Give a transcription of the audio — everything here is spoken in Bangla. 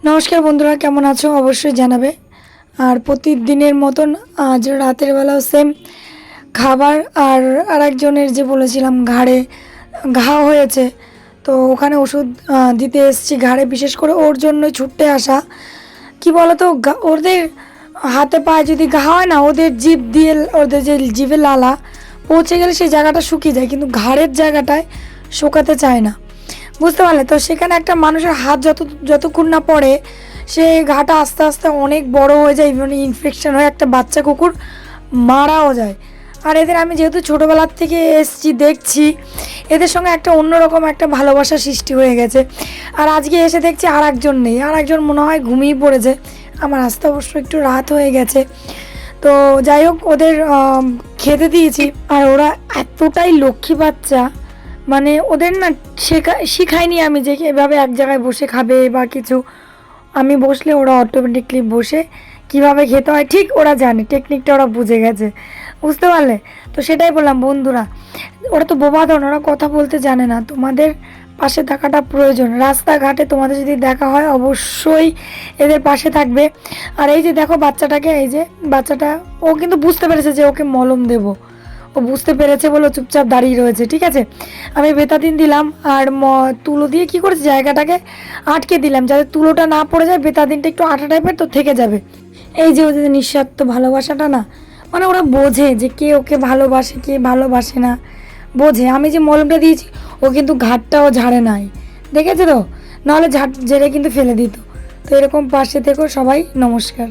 নমস্কার বন্ধুরা, কেমন আছো অবশ্যই জানাবে। আর প্রতিদিনের মতন আজ রাতের বেলাও সেম খাবার। আর আরেকজনের যে বলেছিলাম ঘাড়ে ঘা হয়েছে, তো ওখানে ওষুধ দিতে এসেছি ঘাড়ে, বিশেষ করে ওর জন্যই ছুটতে আসা। কি বলতো, ওদের হাতে পায়ে যদি ঘা হয় না, ওদের জিভ দিয়ে, ওদের যে জিভে লালা পৌঁছে গেলে সেই জায়গাটা শুকিয়ে যায়, কিন্তু ঘাড়ের জায়গাটায় শুকাতে চায় না, বুঝতে পারলে? তো সেখানে একটা মানুষের হাত যতক্ষণ না পড়ে, সে ঘাটা আস্তে আস্তে অনেক বড় হয়ে যায়, ইভেন ইনফেকশন হয়ে একটা বাচ্চা কুকুর মারাও যায়। আর এদের আমি যেহেতু ছোটোবেলার থেকে এসছি, দেখছি এদের সঙ্গে একটা অন্যরকম একটা ভালোবাসা সৃষ্টি হয়ে গেছে। আর আজকে এসে দেখছি আর একজন নেই, আর একজন মনে হয় ঘুমিয়ে পড়েছে। আমার আসতে অবশ্য একটু রাত হয়ে গেছে। তো যাই হোক, ওদের খেতে দিয়েছি। আর ওরা এতটাই লক্ষ্মী বাচ্চা, মানে ওদের না শিখাইনি আমি যে এভাবে এক জায়গায় বসে খাবে বা কিছু। আমি বসলে ওরা অটোমেটিকলি বসে কিভাবে খেতে হয় ঠিক ওরা জানে, টেকনিকটা ওরা বুঝে গেছে, বুঝতে পারলে? তো সেটাই বললাম বন্ধুরা, ওরা তো বোবাধন, ওরা কথা বলতে জানে না। তোমাদের পাশে থাকাটা প্রয়োজন। রাস্তাঘাটে তোমাদের যদি দেখা হয় অবশ্যই এদের পাশে থাকবে। আর এই যে দেখো বাচ্চাটাকে, এই যে বাচ্চাটা, ও কিন্তু বুঝতে পেরেছে যে ওকে মলম দেবো। ও বুঝতে পেরেছে বলে চুপচাপ দাঁড়িয়ে রয়েছে, ঠিক আছে। আমি বেতাদিন দিলাম আর তুলো দিয়ে কি করেছি, জায়গাটাকে আটকে দিলাম যাতে তুলোটা না পড়ে যায়। বেতাদিনটা একটু আঠা টাইপের, তো থেকে যাবে। এই যে ওদের নিঃস্বার্থ ভালোবাসাটা না, মানে ওরা বোঝে যে কে ওকে ভালোবাসে, কে ভালোবাসে না, বোঝে। আমি যে মলমটা দিয়েছি, ও কিন্তু ঘাটটাও ঝাড়ে নাই, দেখেছো তো? নাহলে ঝেড়ে কিন্তু ফেলে দিত। তো এরকম পাশে থেকো সবাই। নমস্কার।